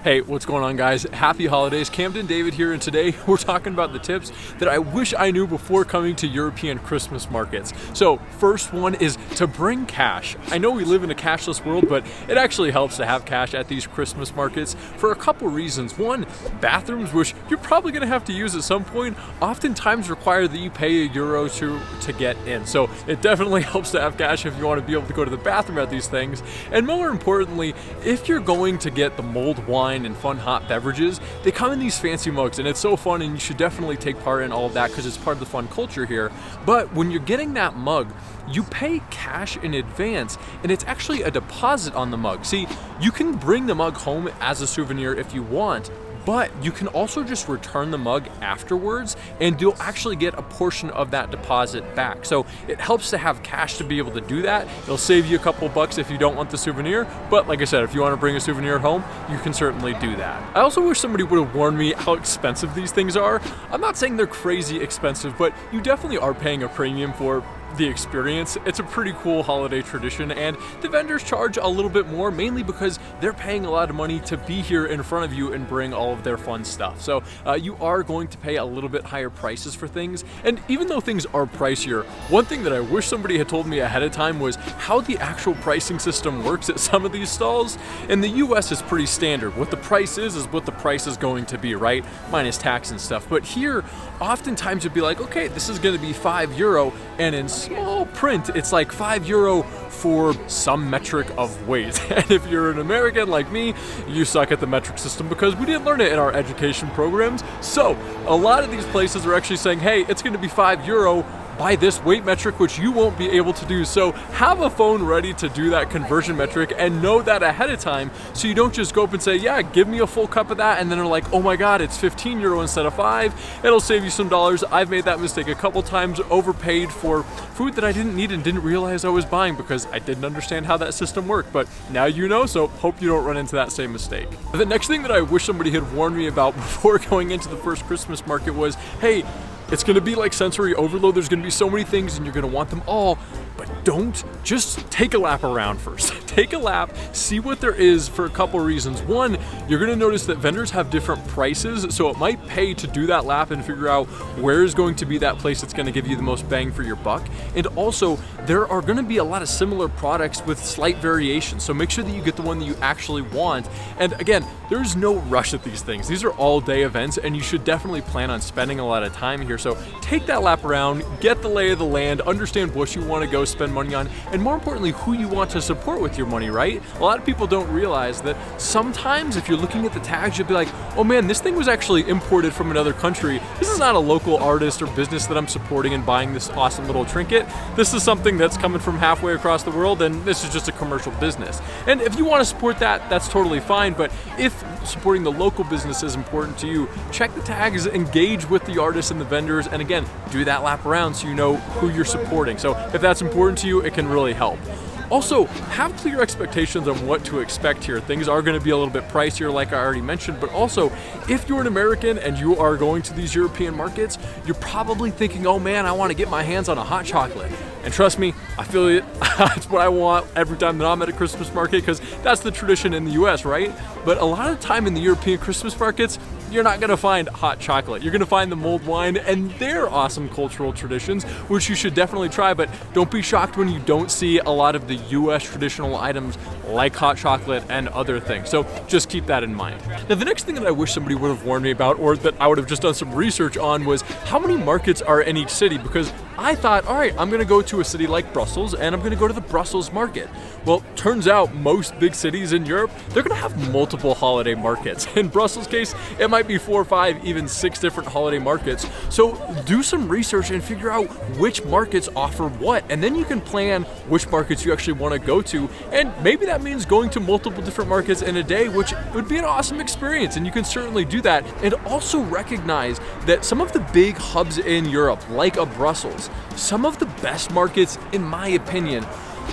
Hey, what's going on, guys? Happy holidays. Camden David here, and today we're talking about the tips that I wish I knew before coming to European Christmas markets. So first one is to bring cash. I know we live in a cashless world, but it actually helps to have cash at these Christmas markets for a couple reasons. One, bathrooms, which you're probably going to have to use at some point, oftentimes require that you pay €1 to get in. So it definitely helps to have cash if you want to be able to go to the bathroom at these things. And more importantly, if you're going to get the mulled wine and fun hot beverages, they come in these fancy mugs, and it's so fun, and you should definitely take part in all of that because it's part of the fun culture here. But when you're getting that mug, you pay cash in advance, and it's actually a deposit on the mug. See, you can bring the mug home as a souvenir if you want, but you can also just return the mug afterwards, and you'll actually get a portion of that deposit back. So it helps to have cash to be able to do that. It'll save you a couple bucks if you don't want the souvenir, but like I said, if you want to bring a souvenir home, you can certainly do that. I also wish somebody would have warned me how expensive these things are. I'm not saying they're crazy expensive, but you definitely are paying a premium for the experience. It's a pretty cool holiday tradition, and the vendors charge a little bit more, mainly because they're paying a lot of money to be here in front of you and bring all of their fun stuff. So you are going to pay a little bit higher prices for things. And even though things are pricier, one thing that I wish somebody had told me ahead of time was how the actual pricing system works at some of these stalls. In the US, it's pretty standard. What the price is what the price is going to be, right? Minus tax and stuff. But here, oftentimes you'd be like, okay, this is going to be €5, and in small print, it's like €5 for some metric of weight. And if you're an American like me, you suck at the metric system because we didn't learn it in our education programs. So a lot of these places are actually saying, hey, it's going to be €5 by this weight metric, which you won't be able to do. So have a phone ready to do that conversion metric and know that ahead of time, so you don't just go up and say, yeah, give me a full cup of that, and then they're like, oh my god, it's €15 instead of 5. It'll save you some dollars. I've made that mistake a couple times, overpaid for food that I didn't need and didn't realize I was buying because I didn't understand how that system worked. But now you know, so hope you don't run into that same mistake. The next thing that I wish somebody had warned me about before going into the first Christmas market was, hey, it's going to be like sensory overload. There's going to be so many things and you're going to want them all, but don't just take a lap around first. Take a lap, see what there is for a couple reasons. One, you're going to notice that vendors have different prices, so it might pay to do that lap and figure out where is going to be that place that's going to give you the most bang for your buck. And also, there are going to be a lot of similar products with slight variations, so make sure that you get the one that you actually want. And again, there's no rush at these things. These are all-day events, and you should definitely plan on spending a lot of time here. So take that lap around, get the lay of the land, understand what you want to go spend money on, and more importantly, who you want to support with your money, right? A lot of people don't realize that sometimes if you're looking at the tags, you'll be like, oh man, this thing was actually imported from another country. This is not a local artist or business that I'm supporting and buying this awesome little trinket. This is something that's coming from halfway across the world, and this is just a commercial business. And if you want to support that, that's totally fine, but if supporting the local business is important to you, check the tags, engage with the artists and the vendors, and again, do that lap around so you know who you're supporting. So if that's important to you, it can really help. Also, have clear expectations on what to expect here. Things are going to be a little bit pricier, like I already mentioned, but also, if you're an American and you are going to these European markets, you're probably thinking, oh man, I want to get my hands on a hot chocolate. And trust me, I feel it. That's what I want every time that I'm at a Christmas market, because that's the tradition in the US, right? But a lot of the time in the European Christmas markets, you're not going to find hot chocolate. You're going to find the mulled wine and their awesome cultural traditions, which you should definitely try, but don't be shocked when you don't see a lot of the US traditional items like hot chocolate and other things. So just keep that in mind. Now, the next thing that I wish somebody would have warned me about, or that I would have just done some research on, was how many markets are in each city, because I thought, all right, I'm going to go to a city like Brussels and I'm going to go to the Brussels market. Well, turns out most big cities in Europe, they're going to have multiple holiday markets. In Brussels' case, it might be 4, 5, even 6 different holiday markets. So do some research and figure out which markets offer what, and then you can plan which markets you actually want to go to. And maybe that means going to multiple different markets in a day, which would be an awesome experience, and you can certainly do that. And also recognize that some of the big hubs in Europe, like a Brussels, some of the best markets, in my opinion,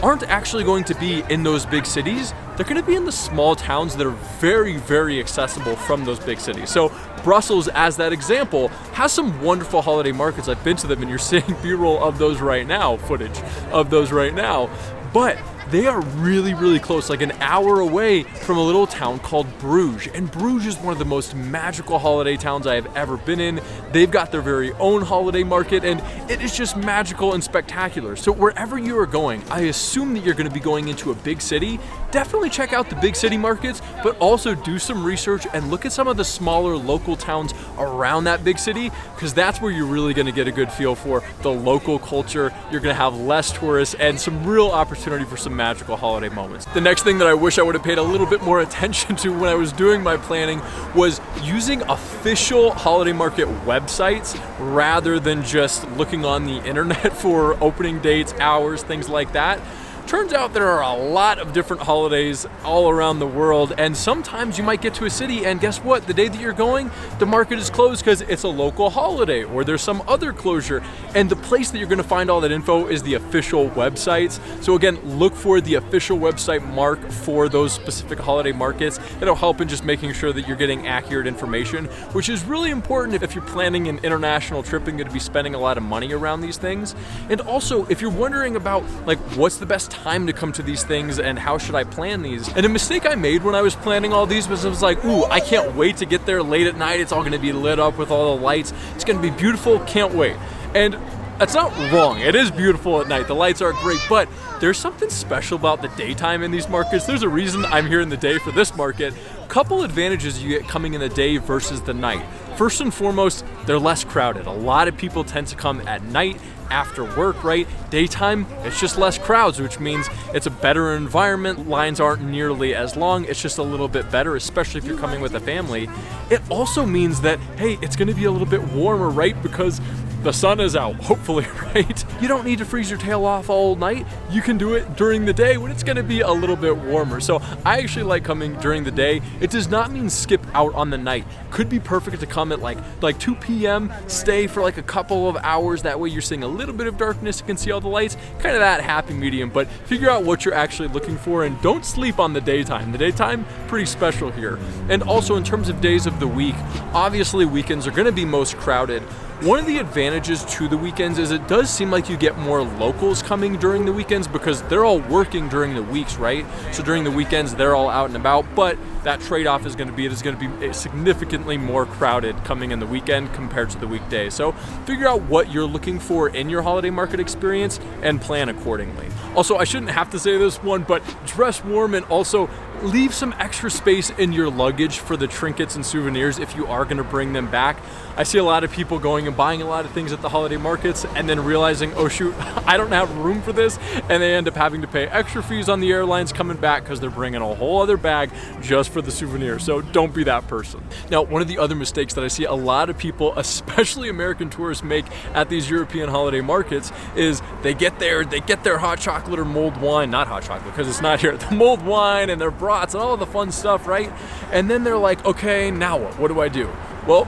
aren't actually going to be in those big cities. They're going to be in the small towns that are very, very accessible from those big cities. So Brussels, as that example, has some wonderful holiday markets. I've been to them, and you're seeing B-roll of those right now, footage of those right now. But they are really, really close, like an hour away from a little town called Bruges. And Bruges is one of the most magical holiday towns I have ever been in. They've got their very own holiday market, and it is just magical and spectacular. So wherever you are going, I assume that you're going to be going into a big city. Definitely check out the big city markets, but also do some research and look at some of the smaller local towns around that big city, because that's where you're really going to get a good feel for the local culture. You're going to have less tourists and some real opportunity for some magical holiday moments. The next thing that I wish I would have paid a little bit more attention to when I was doing my planning was using official holiday market websites rather than just looking on the internet for opening dates, hours, things like that. Turns out there are a lot of different holidays all around the world, and sometimes you might get to a city and guess what? The day that you're going, the market is closed because it's a local holiday or there's some other closure, and the place that you're going to find all that info is the official websites. So again, look for the official website mark for those specific holiday markets. It'll help in just making sure that you're getting accurate information, which is really important if you're planning an international trip and going to be spending a lot of money around these things. And also, if you're wondering about like what's the best time to come to these things and how should I plan these. And a mistake I made when I was planning all these was I was like, ooh, I can't wait to get there late at night. It's all going to be lit up with all the lights. It's going to be beautiful. Can't wait. And that's not wrong. It is beautiful at night. The lights are great, but there's something special about the daytime in these markets. There's a reason I'm here in the day for this market. Couple advantages you get coming in the day versus the night. First and foremost, they're less crowded. A lot of people tend to come at night after work, right? Daytime, it's just less crowds, which means it's a better environment. Lines aren't nearly as long. It's just a little bit better, especially if you're coming with a family. It also means that, hey, it's gonna be a little bit warmer, right? Because the sun is out, hopefully, right? You don't need to freeze your tail off all night. You can do it during the day when it's gonna be a little bit warmer. So I actually like coming during the day. It does not mean skip out on the night. Could be perfect to come at like 2 p.m., stay for like a couple of hours. That way you're seeing a little bit of darkness, you can see all the lights, kind of that happy medium, but figure out what you're actually looking for and don't sleep on the daytime. The daytime, pretty special here. And also in terms of days of the week, obviously weekends are gonna be most crowded. One of the advantages to the weekends is it does seem like you get more locals coming during the weekends because they're all working during the weeks, right? So during the weekends, they're all out and about, but that trade-off is going to be, it is going to be significantly more crowded coming in the weekend compared to the weekday. So figure out what you're looking for in your holiday market experience and plan accordingly. Also, I shouldn't have to say this one, but dress warm and also leave some extra space in your luggage for the trinkets and souvenirs if you are going to bring them back. I see a lot of people going and buying a lot of things at the holiday markets and then realizing, oh shoot, I don't have room for this, and they end up having to pay extra fees on the airlines coming back because they're bringing a whole other bag just for the souvenir. So don't be that person. Now, one of the other mistakes that I see a lot of people, especially American tourists, make at these European holiday markets is they get there, they get their hot chocolate or mulled wine, not hot chocolate because it's not here, the mulled wine and their brats and all the fun stuff, right? And then they're like, okay, now what? What do I do? Well,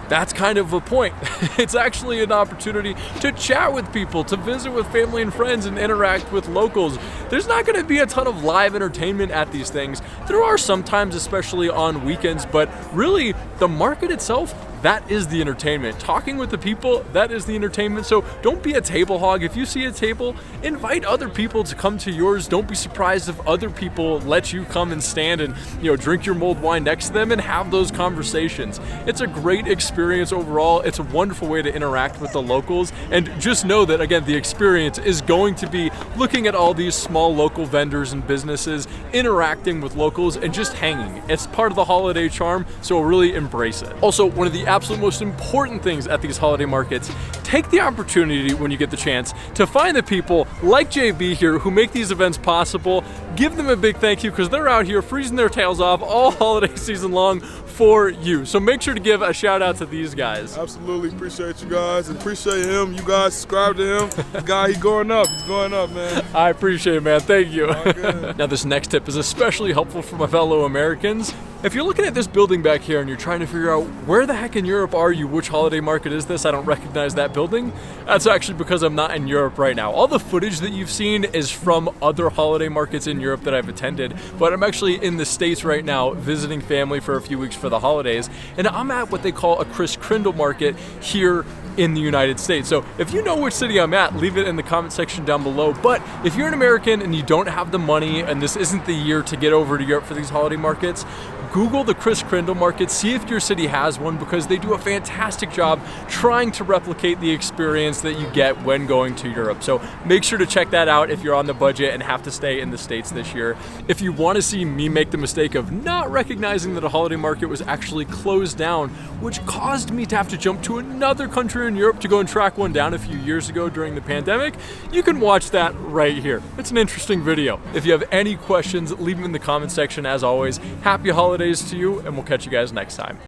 that's kind of the point. It's actually an opportunity to chat with people, to visit with family and friends and interact with locals. There's not going to be a ton of live entertainment at these things. There are sometimes, especially on weekends, but really the market itself, that is the entertainment. Talking with the people, that is the entertainment. So don't be a table hog. If you see a table, invite other people to come to yours. Don't be surprised if other people let you come and stand and drink your mulled wine next to them and have those conversations. It's a great experience overall. It's a wonderful way to interact with the locals. And just know that, again, the experience is going to be looking at all these small local vendors and businesses, interacting with locals and just hanging. It's part of the holiday charm, so really embrace it. Also, one of the absolute most important things at these holiday markets, take the opportunity when you get the chance to find the people like JB here who make these events possible. Give them a big thank you because they're out here freezing their tails off all holiday season long for you. So make sure to give a shout out to these guys. Absolutely appreciate you guys and appreciate him. You guys subscribe to him. The guy, he's going up, man. I appreciate it, man. Thank you. Now this next tip is especially helpful for my fellow Americans. If you're looking at this building back here and you're trying to figure out where the heck in Europe are you, which holiday market is this, I don't recognize that building, that's actually because I'm not in Europe right now. All the footage that you've seen is from other holiday markets in Europe that I've attended, but I'm actually in the States right now visiting family for a few weeks for the holidays, and I'm at what they call a Kris Kringle market here in the United States. So if you know which city I'm at, leave it in the comment section down below. But if you're an American and you don't have the money and this isn't the year to get over to Europe for these holiday markets, Google the Kris Kringle market, see if your city has one, because they do a fantastic job trying to replicate the experience that you get when going to Europe. So make sure to check that out if you're on the budget and have to stay in the States this year. If you want to see me make the mistake of not recognizing that a holiday market was actually closed down, which caused me to have to jump to another country in Europe to go and track one down a few years ago during the pandemic, you can watch that right here. It's an interesting video. If you have any questions, leave them in the comment section. As always, happy holidays to you, and we'll catch you guys next time.